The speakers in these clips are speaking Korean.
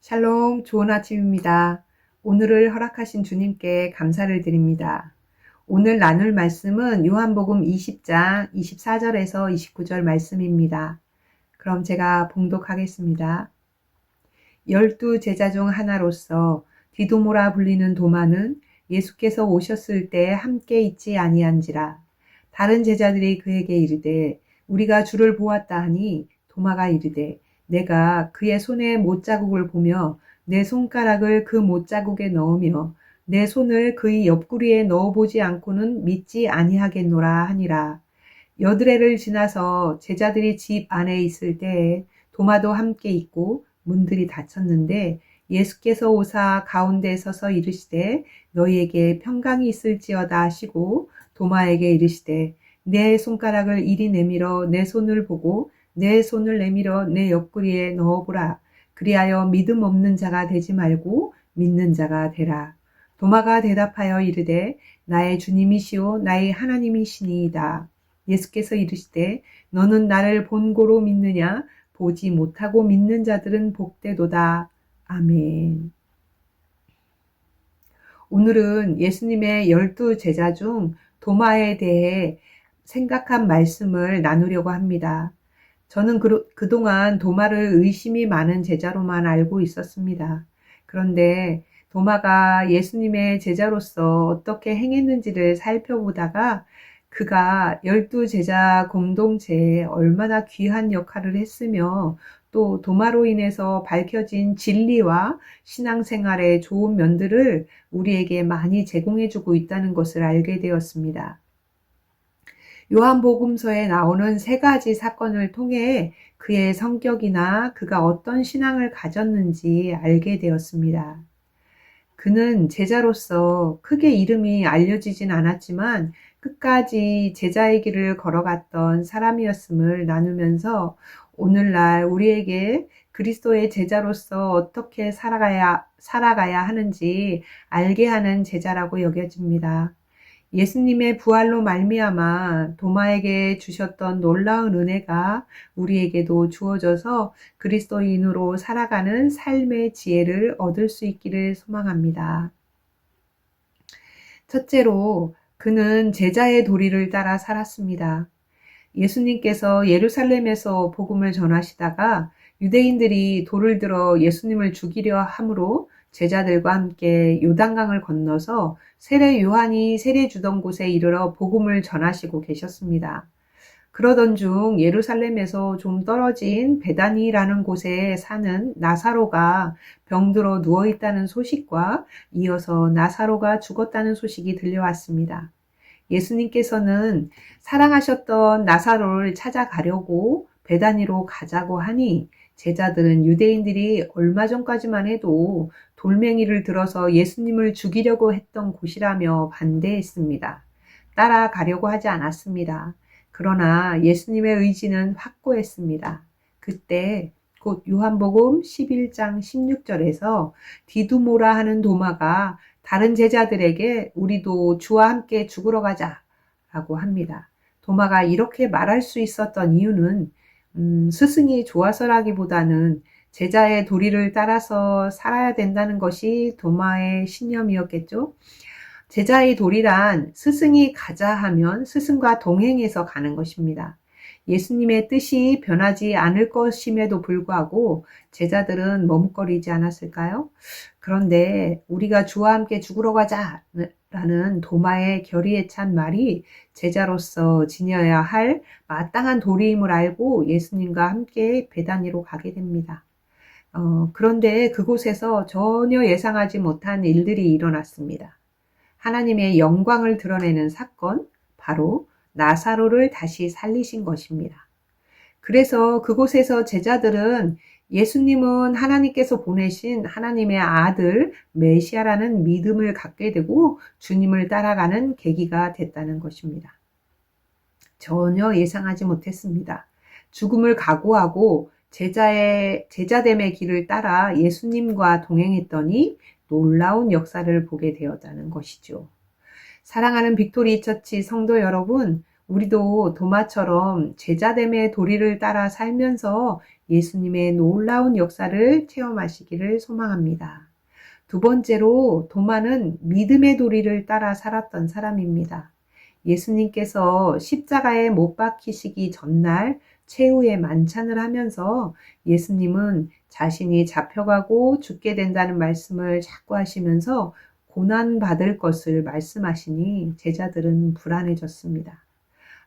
샬롬, 좋은 아침입니다. 오늘을 허락하신 주님께 감사를 드립니다. 오늘 나눌 말씀은 요한복음 20장 24절에서 29절 말씀입니다. 그럼 제가 봉독하겠습니다. 12 제자 중 하나로서 디도모라 불리는 도마는 예수께서 오셨을 때 함께 있지 아니한지라. 다른 제자들이 그에게 이르되 우리가 주를 보았다 하니 도마가 이르되 내가 그의 손에 못자국을 보며 내 손가락을 그 못자국에 넣으며 내 손을 그의 옆구리에 넣어보지 않고는 믿지 아니하겠노라 하니라. 여드레를 지나서 제자들이 집 안에 있을 때에 도마도 함께 있고 문들이 닫혔는데 예수께서 오사 가운데 서서 이르시되 너희에게 평강이 있을지어다 하시고 도마에게 이르시되 내 손가락을 이리 내밀어 내 손을 보고 내 손을 내밀어 내 옆구리에 넣어보라. 그리하여 믿음 없는 자가 되지 말고 믿는 자가 되라. 도마가 대답하여 이르되 나의 주님이시오 나의 하나님이시니이다. 예수께서 이르시되 너는 나를 본고로 믿느냐? 보지 못하고 믿는 자들은 복되도다. 아멘. 오늘은 예수님의 12 제자 중 도마에 대해 생각한 말씀을 나누려고 합니다. 저는 그동안 도마를 의심이 많은 제자로만 알고 있었습니다. 그런데 도마가 예수님의 제자로서 어떻게 행했는지를 살펴보다가 그가 12 제자 공동체에 얼마나 귀한 역할을 했으며 또 도마로 인해서 밝혀진 진리와 신앙생활의 좋은 면들을 우리에게 많이 제공해주고 있다는 것을 알게 되었습니다. 요한복음서에 나오는 세 가지 사건을 통해 그의 성격이나 그가 어떤 신앙을 가졌는지 알게 되었습니다. 그는 제자로서 크게 이름이 알려지진 않았지만 끝까지 제자의 길을 걸어갔던 사람이었음을 나누면서 오늘날 우리에게 그리스도의 제자로서 어떻게 살아가야 하는지 알게 하는 제자라고 여겨집니다. 예수님의 부활로 말미암아 도마에게 주셨던 놀라운 은혜가 우리에게도 주어져서 그리스도인으로 살아가는 삶의 지혜를 얻을 수 있기를 소망합니다. 첫째로 그는 제자의 도리를 따라 살았습니다. 예수님께서 예루살렘에서 복음을 전하시다가 유대인들이 돌을 들어 예수님을 죽이려 함으로 제자들과 함께 요단강을 건너서 세례 요한이 세례 주던 곳에 이르러 복음을 전하시고 계셨습니다. 그러던 중 예루살렘에서 좀 떨어진 베다니라는 곳에 사는 나사로가 병들어 누워 있다는 소식과 이어서 나사로가 죽었다는 소식이 들려왔습니다. 예수님께서는 사랑하셨던 나사로를 찾아가려고 베다니로 가자고 하니 제자들은 유대인들이 얼마 전까지만 해도 돌멩이를 들어서 예수님을 죽이려고 했던 곳이라며 반대했습니다. 따라가려고 하지 않았습니다. 그러나 예수님의 의지는 확고했습니다. 그때 곧 요한복음 11장 16절에서 디두모라 하는 도마가 다른 제자들에게 우리도 주와 함께 죽으러 가자 라고 합니다. 도마가 이렇게 말할 수 있었던 이유는 스승이 좋아서라기보다는 제자의 도리를 따라서 살아야 된다는 것이 도마의 신념이었겠죠. 제자의 도리란 스승이 가자 하면 스승과 동행해서 가는 것입니다. 예수님의 뜻이 변하지 않을 것임에도 불구하고 제자들은 머뭇거리지 않았을까요? 그런데 우리가 주와 함께 죽으러 가자라는 도마의 결의에 찬 말이 제자로서 지녀야 할 마땅한 도리임을 알고 예수님과 함께 베다니로 가게 됩니다. 그런데 그곳에서 전혀 예상하지 못한 일들이 일어났습니다. 하나님의 영광을 드러내는 사건, 바로 나사로를 다시 살리신 것입니다. 그래서 그곳에서 제자들은 예수님은 하나님께서 보내신 하나님의 아들 메시아라는 믿음을 갖게 되고 주님을 따라가는 계기가 됐다는 것입니다. 전혀 예상하지 못했습니다. 죽음을 각오하고 제자됨의 길을 따라 예수님과 동행했더니 놀라운 역사를 보게 되었다는 것이죠. 사랑하는 빅토리 처치 성도 여러분, 우리도 도마처럼 제자됨의 도리를 따라 살면서 예수님의 놀라운 역사를 체험하시기를 소망합니다. 두 번째로 도마는 믿음의 도리를 따라 살았던 사람입니다. 예수님께서 십자가에 못 박히시기 전날 최후의 만찬을 하면서 예수님은 자신이 잡혀가고 죽게 된다는 말씀을 자꾸 하시면서 고난받을 것을 말씀하시니 제자들은 불안해졌습니다.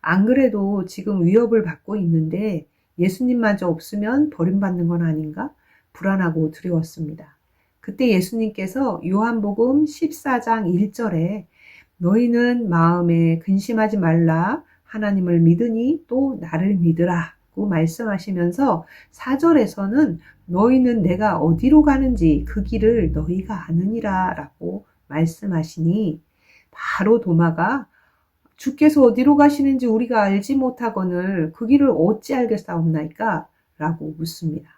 안 그래도 지금 위협을 받고 있는데 예수님마저 없으면 버림받는 건 아닌가? 불안하고 두려웠습니다. 그때 예수님께서 요한복음 14장 1절에 너희는 마음에 근심하지 말라 하나님을 믿으니 또 나를 믿으라고 말씀하시면서 4절에서는 너희는 내가 어디로 가는지 그 길을 너희가 아느니라 라고 말씀하시니 바로 도마가 주께서 어디로 가시는지 우리가 알지 못하거늘 그 길을 어찌 알겠사옵나이까? 라고 묻습니다.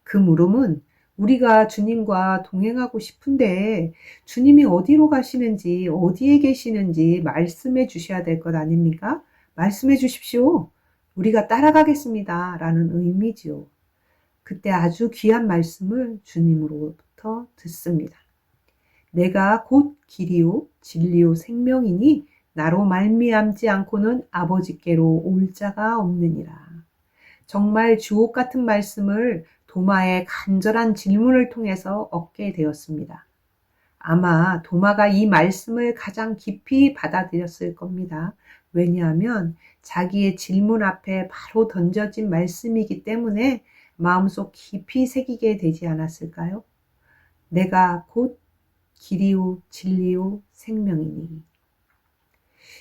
그 물음은 우리가 주님과 동행하고 싶은데 주님이 어디로 가시는지 어디에 계시는지 말씀해 주셔야 될 것 아닙니까? 말씀해 주십시오. 우리가 따라가겠습니다. 라는 의미지요. 그때 아주 귀한 말씀을 주님으로부터 듣습니다. 내가 곧 길이요 진리요 생명이니 나로 말미암지 않고는 아버지께로 올 자가 없느니라. 정말 주옥 같은 말씀을 도마의 간절한 질문을 통해서 얻게 되었습니다. 아마 도마가 이 말씀을 가장 깊이 받아들였을 겁니다. 왜냐하면 자기의 질문 앞에 바로 던져진 말씀이기 때문에 마음속 깊이 새기게 되지 않았을까요? 내가 곧 길이요 진리요 생명이니.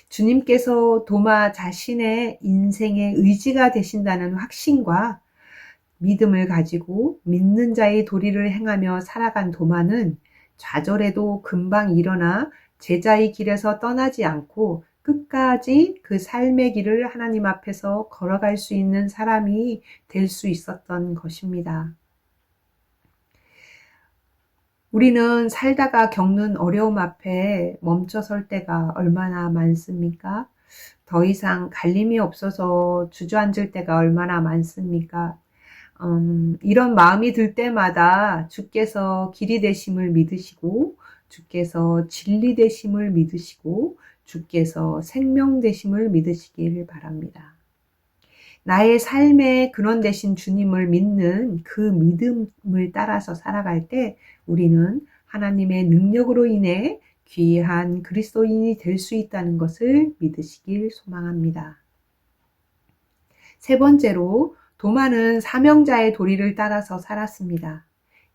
주님께서 도마 자신의 인생의 의지가 되신다는 확신과 믿음을 가지고 믿는 자의 도리를 행하며 살아간 도마는 좌절해도 금방 일어나 제자의 길에서 떠나지 않고 끝까지 그 삶의 길을 하나님 앞에서 걸어갈 수 있는 사람이 될 수 있었던 것입니다. 우리는 살다가 겪는 어려움 앞에 멈춰설 때가 얼마나 많습니까? 더 이상 갈림이 없어서 주저앉을 때가 얼마나 많습니까? 이런 마음이 들 때마다 주께서 길이 되심을 믿으시고 주께서 진리 되심을 믿으시고 주께서 생명 되심을 믿으시길 바랍니다. 나의 삶의 근원 되신 주님을 믿는 그 믿음을 따라서 살아갈 때 우리는 하나님의 능력으로 인해 귀한 그리스도인이 될 수 있다는 것을 믿으시길 소망합니다. 세 번째로 도마는 사명자의 도리를 따라서 살았습니다.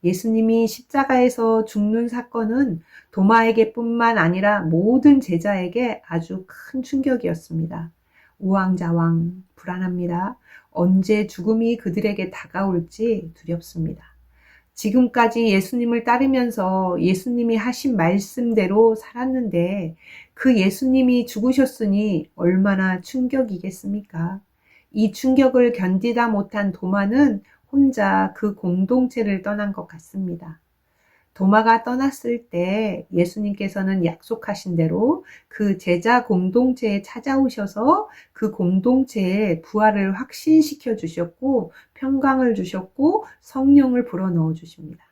예수님이 십자가에서 죽는 사건은 도마에게 뿐만 아니라 모든 제자에게 아주 큰 충격이었습니다. 우왕좌왕 불안합니다. 언제 죽음이 그들에게 다가올지 두렵습니다. 지금까지 예수님을 따르면서 예수님이 하신 말씀대로 살았는데 그 예수님이 죽으셨으니 얼마나 충격이겠습니까? 이 충격을 견디다 못한 도마는 혼자 그 공동체를 떠난 것 같습니다. 도마가 떠났을 때 예수님께서는 약속하신 대로 그 제자 공동체에 찾아오셔서 그 공동체에 부활을 확신시켜 주셨고 평강을 주셨고 성령을 불어넣어 주십니다.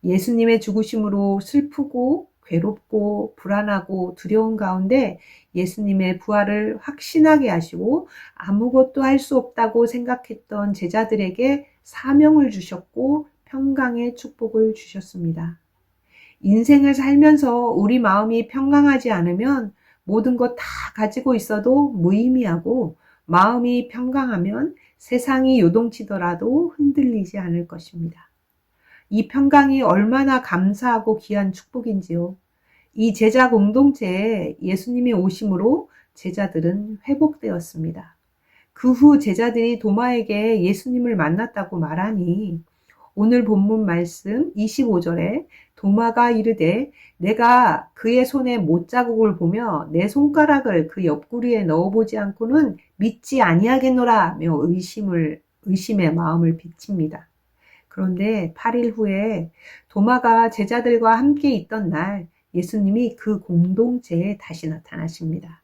예수님의 죽으심으로 슬프고 괴롭고 불안하고 두려운 가운데 예수님의 부활을 확신하게 하시고 아무것도 할 수 없다고 생각했던 제자들에게 사명을 주셨고 평강의 축복을 주셨습니다. 인생을 살면서 우리 마음이 평강하지 않으면 모든 것 다 가지고 있어도 무의미하고 마음이 평강하면 세상이 요동치더라도 흔들리지 않을 것입니다. 이 평강이 얼마나 감사하고 귀한 축복인지요. 이 제자 공동체에 예수님이 오심으로 제자들은 회복되었습니다. 그 후 제자들이 도마에게 예수님을 만났다고 말하니 오늘 본문 말씀 25절에 도마가 이르되 내가 그의 손에 못자국을 보며 내 손가락을 그 옆구리에 넣어보지 않고는 믿지 아니하겠노라 며 의심의 마음을 비칩니다. 그런데 8일 후에 도마가 제자들과 함께 있던 날 예수님이 그 공동체에 다시 나타나십니다.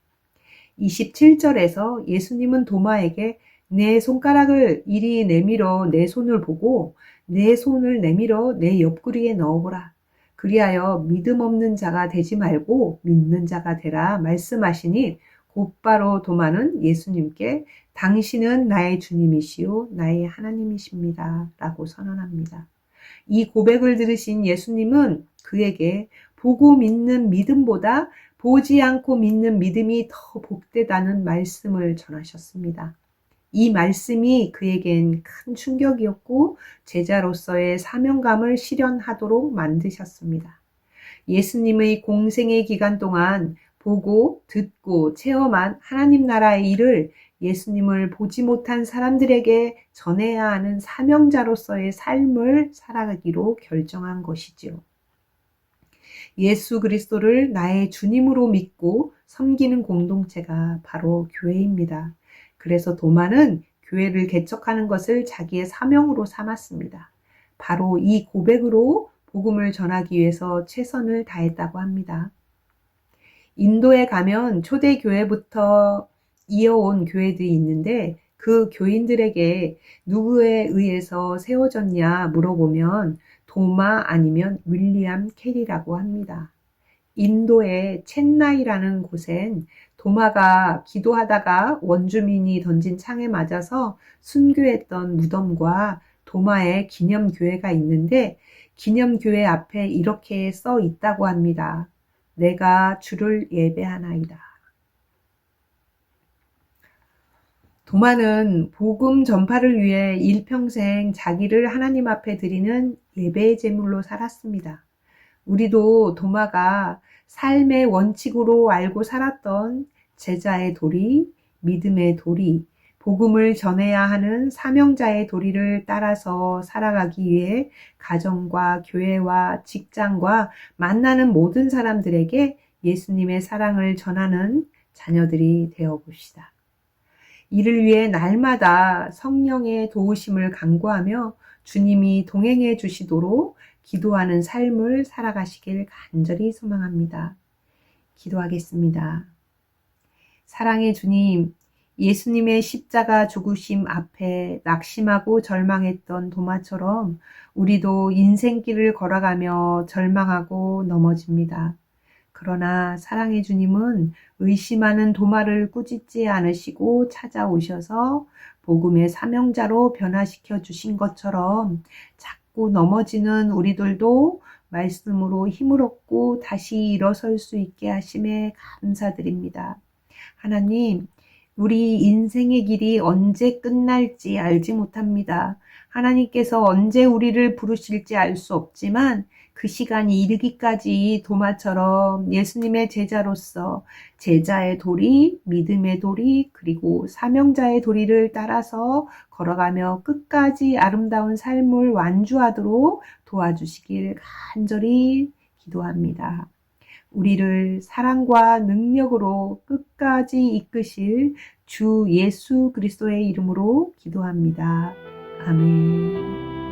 27절에서 예수님은 도마에게 내 손가락을 이리 내밀어 내 손을 보고 내 손을 내밀어 내 옆구리에 넣어보라. 그리하여 믿음 없는 자가 되지 말고 믿는 자가 되라 말씀하시니 곧바로 도마는 예수님께 당신은 나의 주님이시요 나의 하나님이십니다 라고 선언합니다. 이 고백을 들으신 예수님은 그에게 보고 믿는 믿음보다 보지 않고 믿는 믿음이 더 복되다는 말씀을 전하셨습니다. 이 말씀이 그에겐 큰 충격이었고 제자로서의 사명감을 실현하도록 만드셨습니다. 예수님의 공생의 기간 동안 보고 듣고 체험한 하나님 나라의 일을 예수님을 보지 못한 사람들에게 전해야 하는 사명자로서의 삶을 살아가기로 결정한 것이지요. 예수 그리스도를 나의 주님으로 믿고 섬기는 공동체가 바로 교회입니다. 그래서 도마는 교회를 개척하는 것을 자기의 사명으로 삼았습니다. 바로 이 고백으로 복음을 전하기 위해서 최선을 다했다고 합니다. 인도에 가면 초대교회부터 이어온 교회들이 있는데 그 교인들에게 누구에 의해서 세워졌냐 물어보면 도마 아니면 윌리엄 캐리라고 합니다. 인도의 첸나이라는 곳엔 도마가 기도하다가 원주민이 던진 창에 맞아서 순교했던 무덤과 도마의 기념교회가 있는데 기념교회 앞에 이렇게 써 있다고 합니다. 내가 주를 예배하나이다. 도마는 복음 전파를 위해 일평생 자기를 하나님 앞에 드리는 예배의 제물로 살았습니다. 우리도 도마가 삶의 원칙으로 알고 살았던 제자의 도리, 믿음의 도리, 복음을 전해야 하는 사명자의 도리를 따라서 살아가기 위해 가정과 교회와 직장과 만나는 모든 사람들에게 예수님의 사랑을 전하는 자녀들이 되어 봅시다. 이를 위해 날마다 성령의 도우심을 간구하며 주님이 동행해 주시도록 기도하는 삶을 살아가시길 간절히 소망합니다. 기도하겠습니다. 사랑의 주님, 예수님의 십자가 죽으심 앞에 낙심하고 절망했던 도마처럼 우리도 인생길을 걸어가며 절망하고 넘어집니다. 그러나 사랑의 주님은 의심하는 도마를 꾸짖지 않으시고 찾아오셔서 복음의 사명자로 변화시켜 주신 것처럼 자꾸 넘어지는 우리들도 말씀으로 힘을 얻고 다시 일어설 수 있게 하심에 감사드립니다. 하나님, 우리 인생의 길이 언제 끝날지 알지 못합니다. 하나님께서 언제 우리를 부르실지 알 수 없지만 그 시간이 이르기까지 도마처럼 예수님의 제자로서 제자의 도리, 믿음의 도리, 그리고 사명자의 도리를 따라서 걸어가며 끝까지 아름다운 삶을 완주하도록 도와주시길 간절히 기도합니다. 우리를 사랑과 능력으로 끝까지 이끄실 주 예수 그리스도의 이름으로 기도합니다. 아멘.